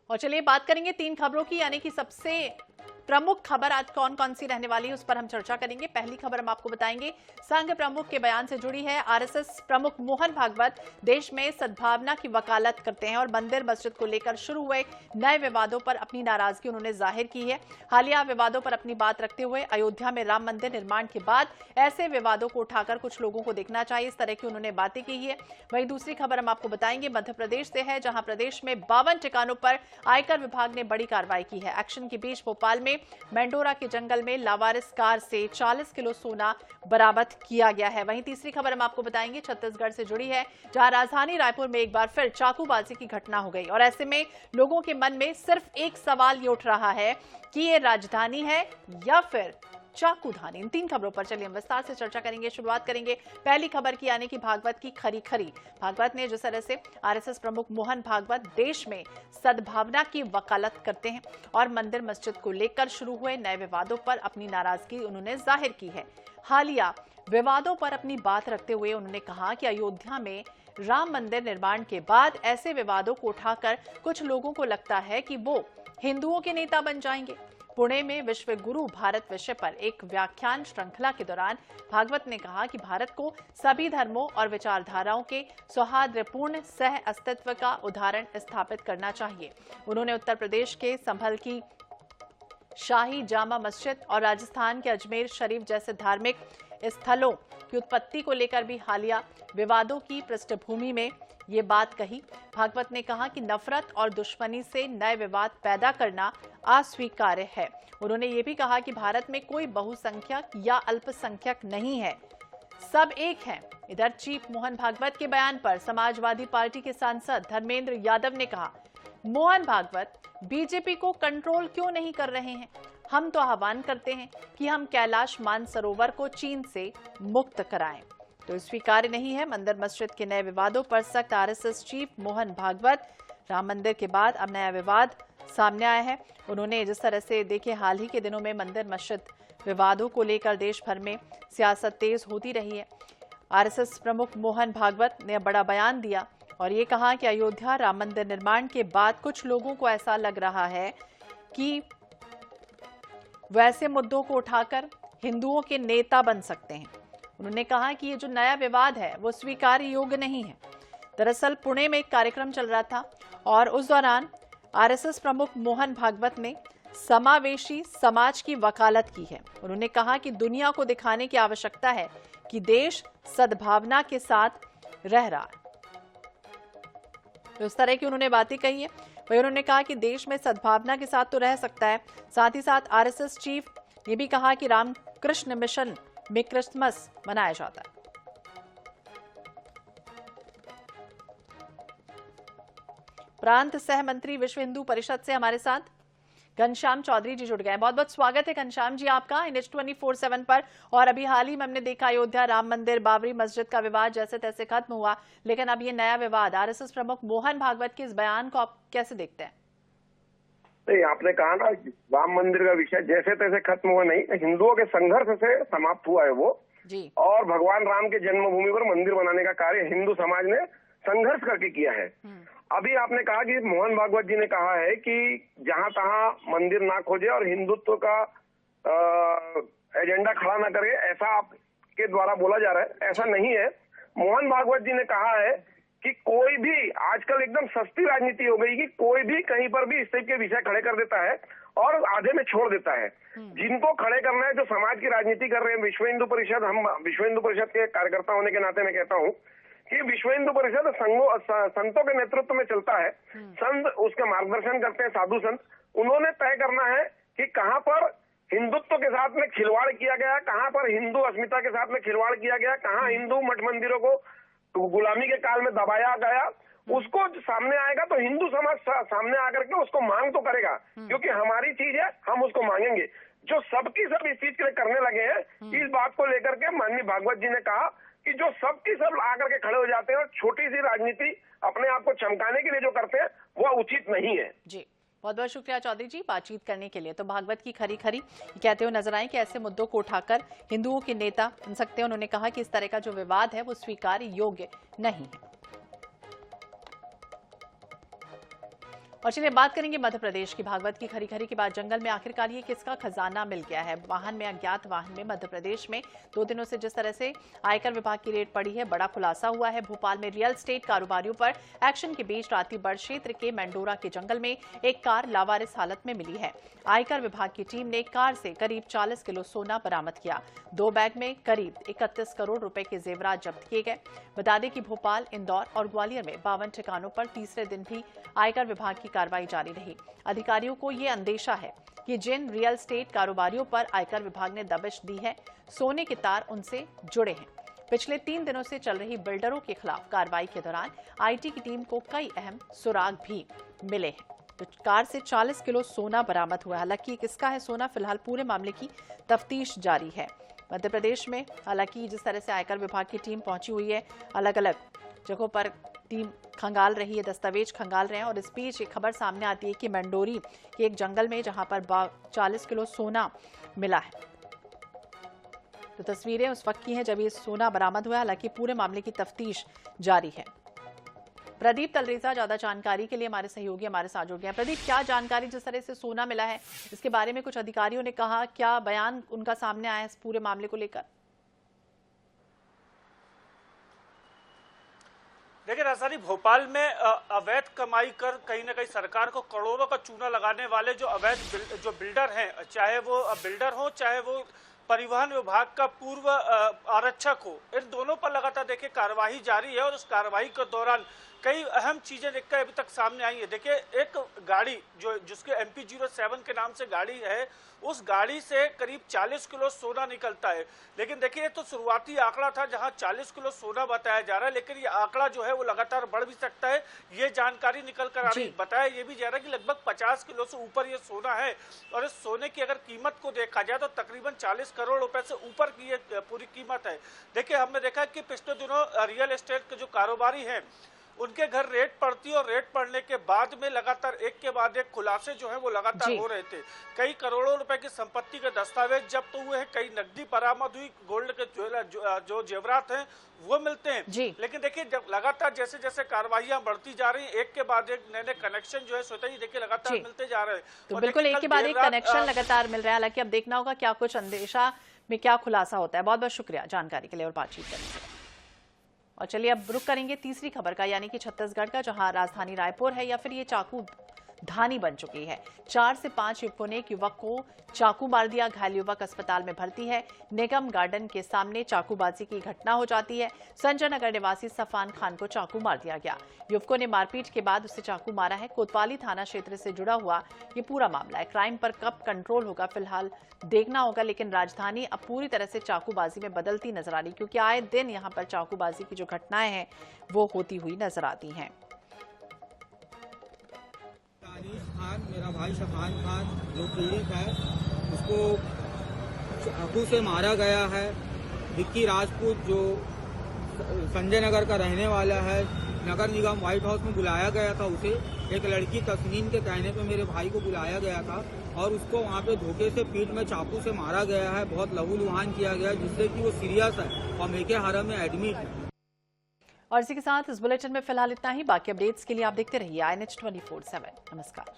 और चलिए बात करेंगे तीन खबरों की, यानी कि सबसे प्रमुख खबर आज कौन कौन सी रहने वाली है उस पर हम चर्चा करेंगे। पहली खबर हम आपको बताएंगे संघ प्रमुख के बयान से जुड़ी है। आरएसएस प्रमुख मोहन भागवत देश में सद्भावना की वकालत करते हैं और मंदिर मस्जिद को लेकर शुरू हुए नए विवादों पर अपनी नाराजगी उन्होंने जाहिर की है। हालिया विवादों पर अपनी बात रखते हुए अयोध्या में राम मंदिर निर्माण के बाद ऐसे विवादों को उठाकर कुछ लोगों को देखना चाहिए, इस तरह की उन्होंने बातें की है। वहीं दूसरी खबर हम आपको बताएंगे मध्य प्रदेश से है, जहां प्रदेश में 52 ठिकानों पर आयकर विभाग ने बड़ी कार्रवाई की है। एक्शन के बीच भोपाल में मेंडोरा के जंगल में लावारिस कार से 40 किलो सोना बरामद किया गया है। वहीं तीसरी खबर हम आपको बताएंगे छत्तीसगढ़ से जुड़ी है, जहां राजधानी रायपुर में एक बार फिर चाकूबाजी की घटना हो गई और ऐसे में लोगों के मन में सिर्फ एक सवाल ये उठ रहा है कि ये राजधानी है या फिर चाकूधानी। इन तीन खबरों पर चलिए हम विस्तार से चर्चा करेंगे। शुरुआत करेंगे पहली खबर की, यानी कि भागवत की खरी खरी। भागवत ने जिस तरह से आरएसएस प्रमुख मोहन भागवत देश में सद्भावना की वकालत करते हैं और मंदिर मस्जिद को लेकर शुरू हुए नए विवादों पर अपनी नाराजगी उन्होंने जाहिर की है। हालिया विवादों पर अपनी बात रखते हुए उन्होंने कहा कि अयोध्या में राम मंदिर निर्माण के बाद ऐसे विवादों को उठाकर कुछ लोगों को लगता है कि वो हिंदुओं के नेता बन जाएंगे। पुणे में विश्व गुरु भारत विषय पर एक व्याख्यान श्रृंखला के दौरान भागवत ने कहा कि भारत को सभी धर्मों और विचारधाराओं के सौहार्दपूर्ण सह अस्तित्व का उदाहरण स्थापित करना चाहिए। उन्होंने उत्तर प्रदेश के संभल की शाही जामा मस्जिद और राजस्थान के अजमेर शरीफ जैसे धार्मिक स्थलों की उत्पत्ति को लेकर भी हालिया विवादों की पृष्ठभूमि में ये बात कही। भागवत ने कहा कि नफरत और दुश्मनी से नए विवाद पैदा करना अस्वीकार्य है। उन्होंने ये भी कहा कि भारत में कोई बहुसंख्यक या अल्पसंख्यक नहीं है, सब एक हैं। इधर चीफ मोहन भागवत के बयान पर समाजवादी पार्टी के सांसद धर्मेंद्र यादव ने कहा, मोहन भागवत बीजेपी को कंट्रोल क्यों नहीं कर रहे हैं? हम तो आह्वान करते हैं कि हम कैलाश मानसरोवर को चीन से मुक्त कराएं। तो स्वीकार्य नहीं है। मंदिर मस्जिद के नए विवादों पर सख्त आरएसएस चीफ मोहन भागवत। राम मंदिर के बाद अब नया विवाद सामने आया है। उन्होंने जिस तरह से देखिए हाल ही के दिनों में मंदिर मस्जिद विवादों को लेकर देश भर में सियासत तेज होती रही है। आरएसएस प्रमुख मोहन भागवत ने बड़ा बयान दिया और ये कहा कि अयोध्या राम मंदिर निर्माण के बाद कुछ लोगों को ऐसा लग रहा है कि वैसे मुद्दों को उठाकर हिंदुओं के नेता बन सकते हैं। उन्होंने कहा कि ये जो नया विवाद है वो स्वीकार्य योग्य नहीं है। दरअसल पुणे में एक कार्यक्रम चल रहा था और उस दौरान आरएसएस प्रमुख मोहन भागवत ने समावेशी समाज की वकालत की है। उन्होंने कहा कि दुनिया को दिखाने की आवश्यकता है कि देश सद्भावना के साथ रह रहा है। तो इस तरह की उन्होंने बातें कही है। वही उन्होंने कहा कि देश में सद्भावना के साथ तो रह सकता है। साथ ही साथ आरएसएस चीफ ने भी कहा कि रामकृष्ण मिशन में क्रिसमस मनाया जाता है। प्रांत सह मंत्री विश्व हिंदू परिषद से हमारे साथ घनश्याम चौधरी जी जुड़ गए। बहुत बहुत स्वागत है घनश्याम जी आपका NH24/7 पर। और अभी हाल ही में हमने देखा अयोध्या राम मंदिर बाबरी मस्जिद का विवाद जैसे तैसे खत्म हुआ, लेकिन अब ये नया विवाद, आरएसएस प्रमुख मोहन भागवत के इस बयान को आप कैसे देखते हैं? नहीं, आपने कहा ना राम मंदिर का विषय जैसे तैसे खत्म हुआ नहीं, हिंदुओं के संघर्ष से समाप्त हुआ है वो जी। और भगवान राम के जन्मभूमि पर मंदिर बनाने का कार्य हिंदू समाज ने संघर्ष करके किया है। अभी आपने कहा कि मोहन भागवत जी ने कहा है कि जहां तहां मंदिर ना खोजे और हिंदुत्व का एजेंडा खड़ा ना करे, ऐसा आपके द्वारा बोला जा रहा है। ऐसा नहीं है। मोहन भागवत जी ने कहा है कि कोई भी, आजकल एकदम सस्ती राजनीति हो गई कि कोई भी कहीं पर भी इस टाइप के विषय खड़े कर देता है और आधे में छोड़ देता है। जिनको खड़े करना है, जो समाज की राजनीति कर रहे हैं, विश्व हिंदू परिषद, हम विश्व हिंदू परिषद के कार्यकर्ता होने के नाते मैं कहता हूँ कि विश्व हिंदू परिषद संतों के नेतृत्व में चलता है। संत उसके मार्गदर्शन करते हैं, साधु संत। उन्होंने तय करना है कि कहां पर हिंदुत्व के साथ में खिलवाड़ किया गया, कहां पर हिंदू अस्मिता के साथ में खिलवाड़ किया गया, कहां हिंदू मठ मंदिरों को गुलामी के काल में दबाया गया, उसको सामने आएगा तो हिंदू समाज सामने आकर के उसको मांग तो करेगा, क्योंकि हमारी चीज है, हम उसको मांगेंगे। जो सबकी सब इस चीज के लिए करने लगे हैं, इस बात को लेकर के माननीय भागवत जी ने कहा कि जो सबकी सब आकर के खड़े हो जाते हैं और छोटी सी राजनीति अपने आप को चमकाने के लिए जो करते हैं वो उचित नहीं है। जी, बहुत बहुत शुक्रिया चौधरी जी बातचीत करने के लिए। तो भागवत की खरी खरी कहते हुए नजर आए कि ऐसे मुद्दों को उठाकर हिंदुओं के नेता बन सकते हैं। उन्होंने कहा कि इस तरह का जो विवाद है वो स्वीकार्य योग्य नहीं है। और चलिए बात करेंगे मध्य प्रदेश की। भागवत की खरी खरी के बाद जंगल में आखिरकार ये किसका खजाना मिल गया है। वाहन में, अज्ञात वाहन में मध्य प्रदेश में 2 दिनों से जिस तरह से आयकर विभाग की रेड पड़ी है, बड़ा खुलासा हुआ है। भोपाल में रियल एस्टेट कारोबारियों पर एक्शन के बीच रातीबड़ क्षेत्र के मेंडोरा के जंगल में एक कार लावारिस हालत में मिली है। आयकर विभाग की टीम ने कार से करीब 40 किलो सोना बरामद किया। 2 बैग में करीब 31 करोड़ रुपए के जेवरात जब्त किए गए। बता दें कि भोपाल, इंदौर और ग्वालियर में 52 ठिकानों पर तीसरे दिन भी आयकर विभाग की कार्रवाई जारी रही। अधिकारियों को ये अंदेशा है कि जिन रियल एस्टेट कारोबारियों पर आयकर विभाग ने दबिश दी है, सोने के तार उनसे जुड़े हैं। पिछले 3 दिनों से चल रही बिल्डरों के खिलाफ कार्रवाई के दौरान आईटी की टीम को कई अहम सुराग भी मिले हैं। तो कार से 40 किलो सोना बरामद हुआ। हालांकि किसका है सोना, फिलहाल पूरे मामले की तफ्तीश जारी है। मध्य प्रदेश में हालांकि जिस तरह से आयकर विभाग की टीम पहुंची हुई है, अलग अलग जगहों पर टीम खंगाल रही है, दस्तावेज खंगाल रहे हैं। और इस बीच एक खबर सामने आती है कि मंडोरी के एक जंगल में जहां पर 40 किलो सोना मिला है। तो तस्वीरें उस वक्त की हैं जब ये सोना बरामद हुआ। हालांकि पूरे मामले की तफ्तीश जारी है। प्रदीप तलरेजा ज्यादा जानकारी के लिए हमारे सहयोगी हमारे साथ जुड़ गए हैं। प्रदीप, क्या जानकारी, जिस तरह से सोना मिला है इसके बारे में कुछ अधिकारियों ने कहा, क्या बयान उनका सामने आया इस पूरे मामले को लेकर? देखिए, राजधानी भोपाल में अवैध कमाई कर कहीं ना कहीं सरकार को करोड़ों का चूना लगाने वाले जो अवैध जो बिल्डर हैं, चाहे वो बिल्डर हो चाहे वो परिवहन विभाग का पूर्व आरक्षक हो, इन दोनों पर लगातार देखिए कार्रवाई जारी है। और उस कार्रवाई के दौरान कई अहम चीजें देखकर अभी तक सामने आई है। देखिए, एक गाड़ी जिसके MP07 के नाम से गाड़ी है, उस गाड़ी से करीब 40 किलो सोना निकलता है। लेकिन देखिए, तो शुरुआती आंकड़ा था जहां 40 किलो सोना बताया जा रहा है, लेकिन ये आंकड़ा जो है वो लगातार बढ़ भी सकता है। ये जानकारी निकल कर आ रही है। बताया ये भी जा रहा है कि लगभग 50 किलो से ऊपर ये सोना है। और इस सोने की अगर कीमत को देखा जाए तो तकरीबन 40 करोड़ रुपए से ऊपर की ये पूरी कीमत है। देखिए, हमने देखा कि पिछले दिनों रियल एस्टेट के जो कारोबारी हैं, उनके घर रेड पड़ती और रेड पड़ने के बाद में लगातार एक के बाद एक खुलासे जो है वो लगातार हो रहे थे। कई करोड़ों रुपए की संपत्ति के दस्तावेज जब्त हुए हैं, कई नकदी बरामद हुई, गोल्ड के जो जेवरात हैं वो मिलते हैं। लेकिन देखिए, जब लगातार जैसे जैसे कार्रवाइयां बढ़ती जा रही हैं, एक के बाद एक नए नए कनेक्शन जो है स्वतः ही देखिए लगातार मिलते जा रहे हैं। तो बिल्कुल एक के बाद एक कनेक्शन लगातार मिल रहा है। हालांकि अब देखना होगा क्या कुछ अंदेशा में क्या खुलासा होता है। बहुत बहुत शुक्रिया जानकारी के लिए और बातचीत करने के लिए। और चलिए अब रुक करेंगे तीसरी खबर का, यानी कि छत्तीसगढ़ का, जहां राजधानी रायपुर है या फिर ये चाकू धानी बन चुकी है। 4 से 5 युवकों ने एक युवक को चाकू मार दिया। घायल युवक अस्पताल में भर्ती है। निगम गार्डन के सामने चाकूबाजी की घटना हो जाती है। संजय नगर निवासी सफान खान को चाकू मार दिया गया। युवकों ने मारपीट के बाद उसे चाकू मारा है। कोतवाली थाना क्षेत्र से जुड़ा हुआ ये पूरा मामला है। क्राइम पर कब कंट्रोल होगा फिलहाल देखना होगा, लेकिन राजधानी अब पूरी तरह से चाकूबाजी में बदलती नजर आ रही, क्योंकि आए दिन यहाँ पर चाकूबाजी की जो घटनाएं हैं वो होती हुई नजर आती हैं। मेरा भाई सफान खान जो पीड़ित है, उसको चाकू से मारा गया है। विक्की राजपूत जो संजय नगर का रहने वाला है, नगर निगम व्हाइट हाउस में बुलाया गया था उसे। एक लड़की तस्नीन के कहने पे मेरे भाई को बुलाया गया था और उसको वहाँ पे धोखे से पीठ में चाकू से मारा गया है। बहुत लहूलुहान किया गया, जिससे कि वो सीरियस है और मेके हरम में एडमिट है। और इसी के साथ इस बुलेटिन में फिलहाल इतना ही। बाकी अपडेट्स के लिए आप देखते रहिए INH 24/7। नमस्कार।